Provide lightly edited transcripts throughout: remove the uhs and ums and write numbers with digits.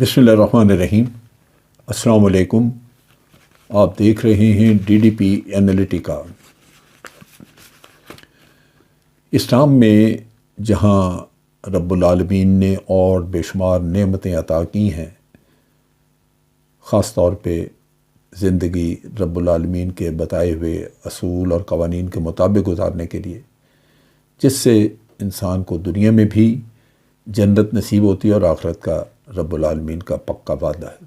بسم اللہ الرحمن الرحیم۔ السلام علیکم۔ آپ دیکھ رہے ہیں ڈی ڈی پی انالیٹیکا۔ اسلام میں جہاں رب العالمین نے اور بے شمار نعمتیں عطا کی ہیں، خاص طور پہ زندگی رب العالمین کے بتائے ہوئے اصول اور قوانین کے مطابق گزارنے کے لیے، جس سے انسان کو دنیا میں بھی جنت نصیب ہوتی ہے اور آخرت کا رب العالمین کا پکا وعدہ ہے۔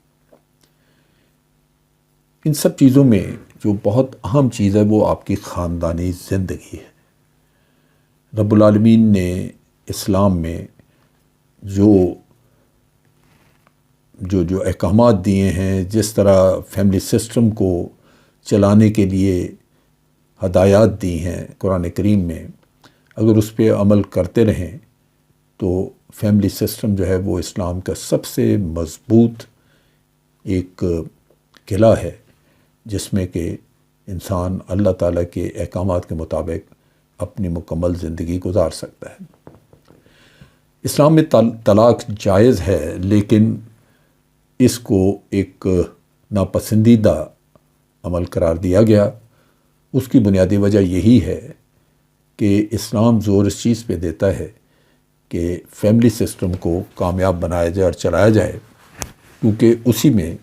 ان سب چیزوں میں جو بہت اہم چیز ہے وہ آپ کی خاندانی زندگی ہے۔ رب العالمین نے اسلام میں جو احکامات دیے ہیں، جس طرح فیملی سسٹم کو چلانے کے لیے ہدایات دی ہیں قرآن کریم میں، اگر اس پہ عمل کرتے رہیں تو فیملی سسٹم جو ہے وہ اسلام کا سب سے مضبوط ایک قلعہ ہے، جس میں کہ انسان اللہ تعالیٰ کے احکامات کے مطابق اپنی مکمل زندگی گزار سکتا ہے۔ اسلام میں طلاق جائز ہے، لیکن اس کو ایک ناپسندیدہ عمل قرار دیا گیا۔ اس کی بنیادی وجہ یہی ہے کہ اسلام زور اس چیز پہ دیتا ہے کہ فیملی سسٹم کو کامیاب بنایا جائے اور چلایا جائے، کیونکہ اسی میں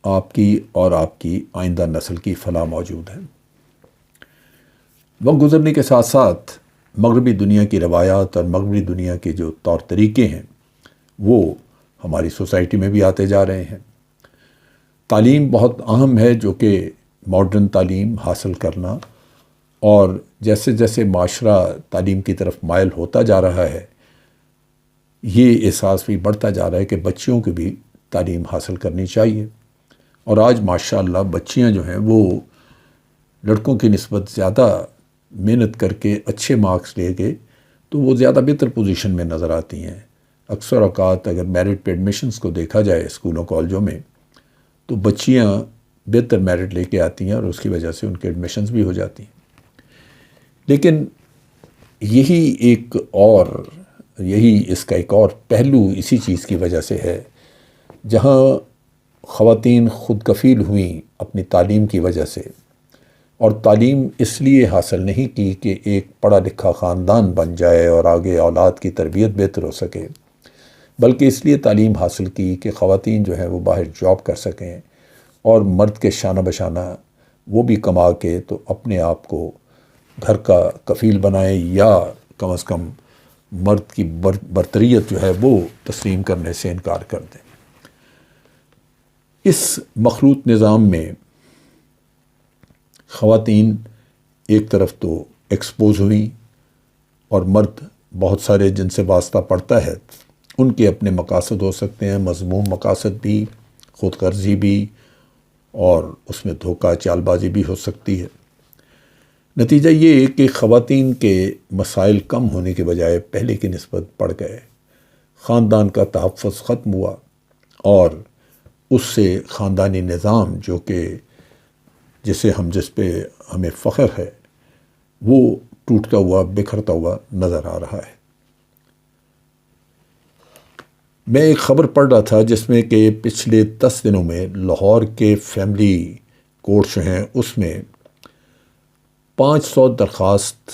آپ کی اور آپ کی آئندہ نسل کی فلاح موجود ہے۔ وقت گزرنے کے ساتھ ساتھ مغربی دنیا کی روایات اور مغربی دنیا کے جو طور طریقے ہیں وہ ہماری سوسائٹی میں بھی آتے جا رہے ہیں۔ تعلیم بہت اہم ہے، جو کہ ماڈرن تعلیم حاصل کرنا، اور جیسے جیسے معاشرہ تعلیم کی طرف مائل ہوتا جا رہا ہے، یہ احساس بھی بڑھتا جا رہا ہے کہ بچیوں کی بھی تعلیم حاصل کرنی چاہیے۔ اور آج ماشاءاللہ بچیاں جو ہیں وہ لڑکوں کی نسبت زیادہ محنت کر کے اچھے مارکس لے کے تو وہ زیادہ بہتر پوزیشن میں نظر آتی ہیں۔ اکثر اوقات اگر میرٹ پہ ایڈمیشنز کو دیکھا جائے اسکولوں کالجوں میں، تو بچیاں بہتر میرٹ لے کے آتی ہیں اور اس کی وجہ سے ان کے ایڈمیشنز بھی ہو جاتی ہیں۔ لیکن یہی اس کا ایک اور پہلو اسی چیز کی وجہ سے ہے، جہاں خواتین خود کفیل ہوئیں اپنی تعلیم کی وجہ سے، اور تعلیم اس لیے حاصل نہیں کی کہ ایک پڑھا لکھا خاندان بن جائے اور آگے اولاد کی تربیت بہتر ہو سکے، بلکہ اس لیے تعلیم حاصل کی کہ خواتین جو ہیں وہ باہر جاب کر سکیں اور مرد کے شانہ بشانہ وہ بھی کما کے تو اپنے آپ کو گھر کا کفیل بنائیں، یا کم از کم مرد کی برتریت جو ہے وہ تسلیم کرنے سے انکار کر دیں۔ اس مخلوط نظام میں خواتین ایک طرف تو ایکسپوز ہوئیں، اور مرد بہت سارے جن سے واسطہ پڑتا ہے ان کے اپنے مقاصد ہو سکتے ہیں، مذموم مقاصد بھی، خود غرضی بھی، اور اس میں دھوکہ چال بازی بھی ہو سکتی ہے۔ نتیجہ یہ ہے کہ خواتین کے مسائل کم ہونے کے بجائے پہلے کی نسبت بڑھ گئے، خاندان کا تحفظ ختم ہوا، اور اس سے خاندانی نظام جو کہ جس پہ ہمیں فخر ہے وہ ٹوٹتا ہوا، بکھرتا ہوا نظر آ رہا ہے۔ میں ایک خبر پڑھ رہا تھا جس میں کہ پچھلے 10 دنوں میں لاہور کے فیملی کورٹس ہیں، اس میں 500 درخواست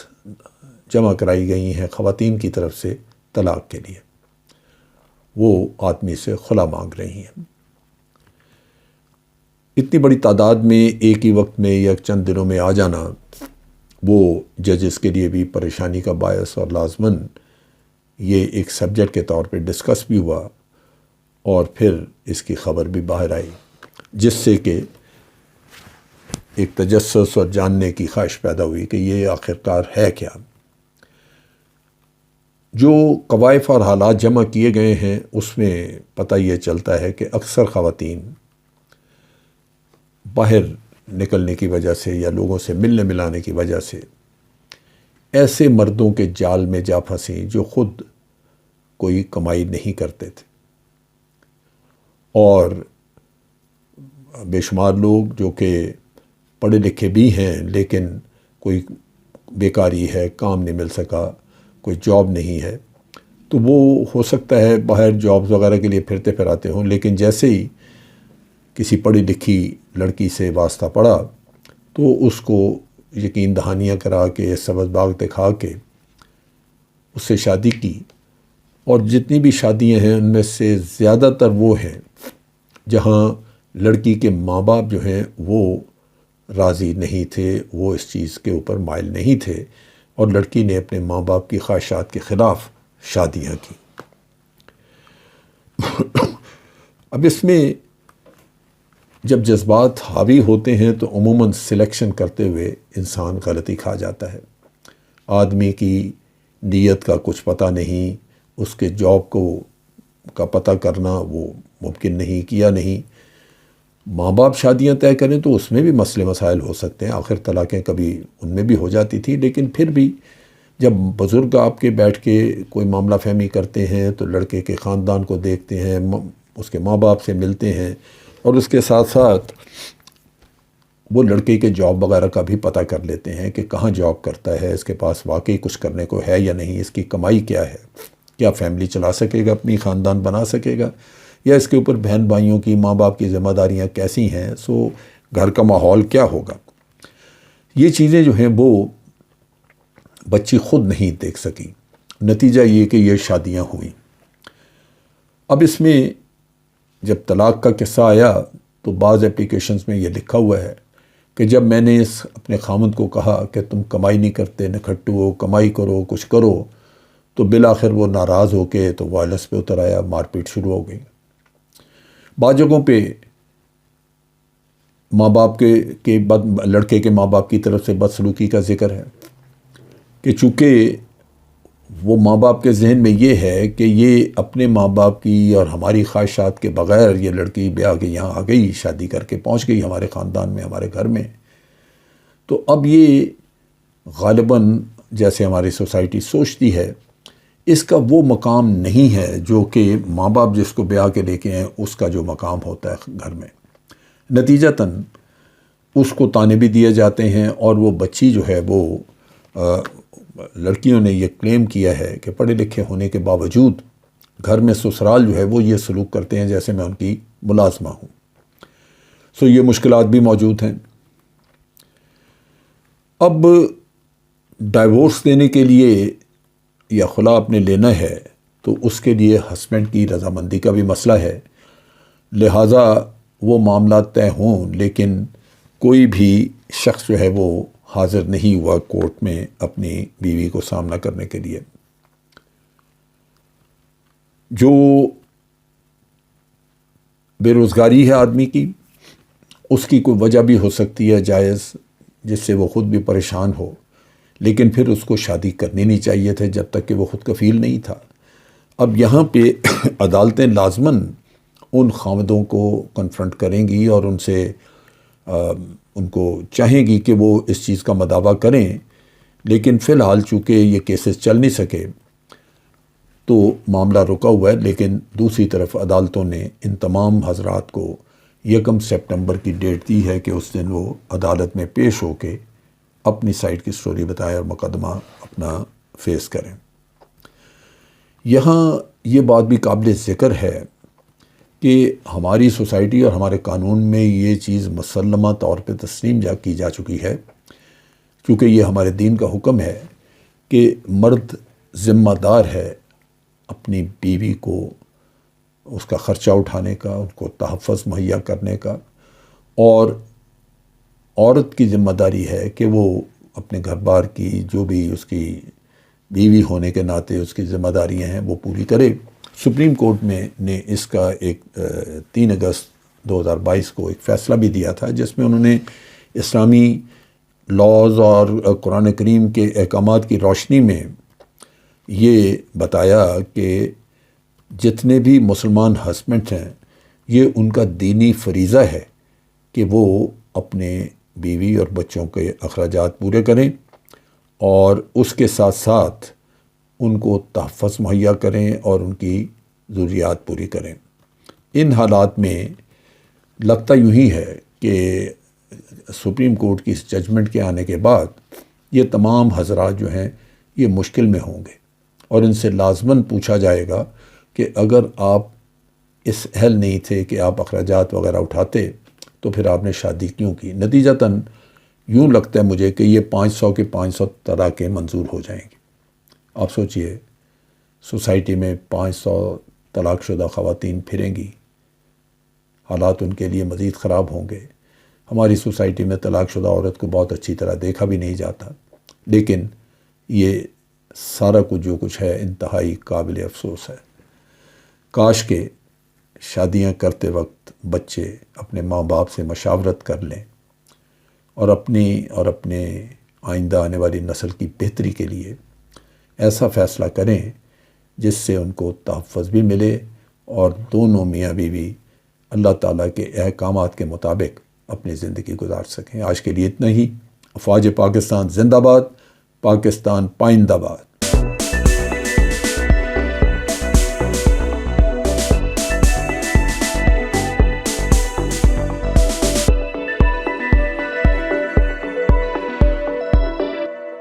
جمع کرائی گئی ہیں خواتین کی طرف سے طلاق کے لیے۔ وہ آدمی سے خلا مانگ رہی ہیں۔ اتنی بڑی تعداد میں ایک ہی وقت میں یا چند دنوں میں آ جانا وہ ججز کے لیے بھی پریشانی کا باعث، اور لازماً یہ ایک سبجیکٹ کے طور پہ ڈسکس بھی ہوا، اور پھر اس کی خبر بھی باہر آئی، جس سے کہ ایک تجسس اور جاننے کی خواہش پیدا ہوئی کہ یہ آخرکار ہے کیا۔ جو قوائف اور حالات جمع کیے گئے ہیں اس میں پتہ یہ چلتا ہے کہ اکثر خواتین باہر نکلنے کی وجہ سے یا لوگوں سے ملنے ملانے کی وجہ سے ایسے مردوں کے جال میں جا پھنسی جو خود کوئی کمائی نہیں کرتے تھے، اور بے شمار لوگ جو کہ پڑھے لکھے بھی ہیں لیکن کوئی بیکاری ہے، کام نہیں مل سکا، کوئی جاب نہیں ہے، تو وہ ہو سکتا ہے باہر جابز وغیرہ کے لیے پھرتے پھراتے ہوں، لیکن جیسے ہی کسی پڑھی لکھی لڑکی سے واسطہ پڑا تو اس کو یقین دہانیاں کرا کے سبز باغ دکھا کے اس سے شادی کی، اور جتنی بھی شادیاں ہیں ان میں سے زیادہ تر وہ ہیں جہاں لڑکی کے ماں باپ جو ہیں وہ راضی نہیں تھے، وہ اس چیز کے اوپر مائل نہیں تھے، اور لڑکی نے اپنے ماں باپ کی خواہشات کے خلاف شادیاں کی۔ اب اس میں جب جذبات حاوی ہوتے ہیں تو عموماً سلیکشن کرتے ہوئے انسان غلطی کھا جاتا ہے۔ آدمی کی نیت کا کچھ پتہ نہیں، اس کے جاب کا پتہ کرنا وہ ممکن نہیں، کیا نہیں۔ ماں باپ شادیاں طے کریں تو اس میں بھی مسئلے مسائل ہو سکتے ہیں، آخر طلاقیں کبھی ان میں بھی ہو جاتی تھی، لیکن پھر بھی جب بزرگ آپ کے بیٹھ کے کوئی معاملہ فہمی کرتے ہیں تو لڑکے کے خاندان کو دیکھتے ہیں، اس کے ماں باپ سے ملتے ہیں، اور اس کے ساتھ ساتھ وہ لڑکے کے جاب وغیرہ کا بھی پتہ کر لیتے ہیں کہ کہاں جاب کرتا ہے، اس کے پاس واقعی کچھ کرنے کو ہے یا نہیں، اس کی کمائی کیا ہے، کیا فیملی چلا سکے گا، اپنی خاندان بنا سکے گا، یا اس کے اوپر بہن بھائیوں کی، ماں باپ کی ذمہ داریاں کیسی ہیں، سو گھر کا ماحول کیا ہوگا۔ یہ چیزیں جو ہیں وہ بچی خود نہیں دیکھ سکی، نتیجہ یہ کہ یہ شادیاں ہوئیں۔ اب اس میں جب طلاق کا قصہ آیا تو بعض اپلیکیشنز میں یہ لکھا ہوا ہے کہ جب میں نے اپنے خامند کو کہا کہ تم کمائی نہیں کرتے، نکھٹو ہو، کمائی کرو، کچھ کرو، تو بالآخر وہ ناراض ہو کے تو وائلنس پہ اتر آیا، مار پیٹ شروع ہو گئی۔ بعض جگہوں پہ ماں باپ کے لڑکے کے ماں باپ کی طرف سے بدسلوکی کا ذکر ہے کہ چونکہ وہ ماں باپ کے ذہن میں یہ ہے کہ یہ اپنے ماں باپ کی اور ہماری خواہشات کے بغیر یہ لڑکی بیاہ کے یہاں آ گئی، شادی کر کے پہنچ گئی ہمارے خاندان میں، ہمارے گھر میں، تو اب یہ غالباً جیسے ہماری سوسائٹی سوچتی ہے اس کا وہ مقام نہیں ہے جو کہ ماں باپ جس کو بیاہ کے لے کے ہیں اس کا جو مقام ہوتا ہے گھر میں۔ نتیجتاً اس کو طعنے بھی دیے جاتے ہیں، اور وہ بچی جو ہے وہ لڑکیوں نے یہ کلیم کیا ہے کہ پڑھے لکھے ہونے کے باوجود گھر میں سسرال جو ہے وہ یہ سلوک کرتے ہیں جیسے میں ان کی ملازمہ ہوں۔ سو یہ مشکلات بھی موجود ہیں۔ اب ڈائیورس دینے کے لیے یا خلا اپنے لینا ہے تو اس کے لیے ہسبینڈ کی رضامندی کا بھی مسئلہ ہے، لہٰذا وہ معاملات طے ہوں، لیکن کوئی بھی شخص جو ہے وہ حاضر نہیں ہوا کورٹ میں اپنی بیوی کو سامنا کرنے کے لیے۔ جو بے روزگاری ہے آدمی کی، اس کی کوئی وجہ بھی ہو سکتی ہے جائز، جس سے وہ خود بھی پریشان ہو، لیکن پھر اس کو شادی کرنی نہیں چاہیے تھے جب تک کہ وہ خود کفیل نہیں تھا۔ اب یہاں پہ عدالتیں لازماً ان خاوندوں کو کنفرنٹ کریں گی اور ان سے ان کو چاہیں گی کہ وہ اس چیز کا مداوع کریں، لیکن فی الحال چونکہ یہ کیسز چل نہیں سکے تو معاملہ رکا ہوا ہے۔ لیکن دوسری طرف عدالتوں نے ان تمام حضرات کو 1 سپٹمبر کی ڈیٹ دی ہے کہ اس دن وہ عدالت میں پیش ہو کے اپنی سائڈ کی سٹوری بتائیں اور مقدمہ اپنا فیس کریں۔ یہاں یہ بات بھی قابل ذکر ہے کہ ہماری سوسائٹی اور ہمارے قانون میں یہ چیز مسلمہ طور پہ تسلیم کی جا چکی ہے، کیونکہ یہ ہمارے دین کا حکم ہے کہ مرد ذمہ دار ہے اپنی بیوی کو اس کا خرچہ اٹھانے کا، ان کو تحفظ مہیا کرنے کا، اور عورت کی ذمہ داری ہے کہ وہ اپنے گھر بار کی جو بھی اس کی بیوی ہونے کے ناطے اس کی ذمہ داریاں ہیں وہ پوری کرے۔ سپریم کورٹ نے اس کا ایک 3 اگست 2022 کو ایک فیصلہ بھی دیا تھا، جس میں انہوں نے اسلامی لاز اور قرآن کریم کے احکامات کی روشنی میں یہ بتایا کہ جتنے بھی مسلمان ہسبینڈ ہیں یہ ان کا دینی فریضہ ہے کہ وہ اپنے بیوی اور بچوں کے اخراجات پورے کریں اور اس کے ساتھ ساتھ ان کو تحفظ مہیا کریں اور ان کی ضروریات پوری کریں۔ ان حالات میں لگتا یوں ہی ہے کہ سپریم کورٹ کی اس ججمنٹ کے آنے کے بعد یہ تمام حضرات جو ہیں یہ مشکل میں ہوں گے، اور ان سے لازماً پوچھا جائے گا کہ اگر آپ اس اہل نہیں تھے کہ آپ اخراجات وغیرہ اٹھاتے تو پھر آپ نے شادی کیوں کی؟ نتیجتاً یوں لگتا ہے مجھے کہ یہ 500 کے 500 طلاقیں منظور ہو جائیں گی۔ آپ سوچئے سوسائٹی میں 500 طلاق شدہ خواتین پھریں گی، حالات ان کے لیے مزید خراب ہوں گے۔ ہماری سوسائٹی میں طلاق شدہ عورت کو بہت اچھی طرح دیکھا بھی نہیں جاتا، لیکن یہ سارا کچھ جو کچھ ہے انتہائی قابل افسوس ہے۔ کاش کہ شادیاں کرتے وقت بچے اپنے ماں باپ سے مشاورت کر لیں اور اپنے آئندہ آنے والی نسل کی بہتری کے لیے ایسا فیصلہ کریں جس سے ان کو تحفظ بھی ملے اور دونوں میاں بیوی اللہ تعالیٰ کے احکامات کے مطابق اپنی زندگی گزار سکیں۔ آج کے لیے اتنا ہی۔ افواج پاکستان زندہ باد، پاکستان پائندہ باد۔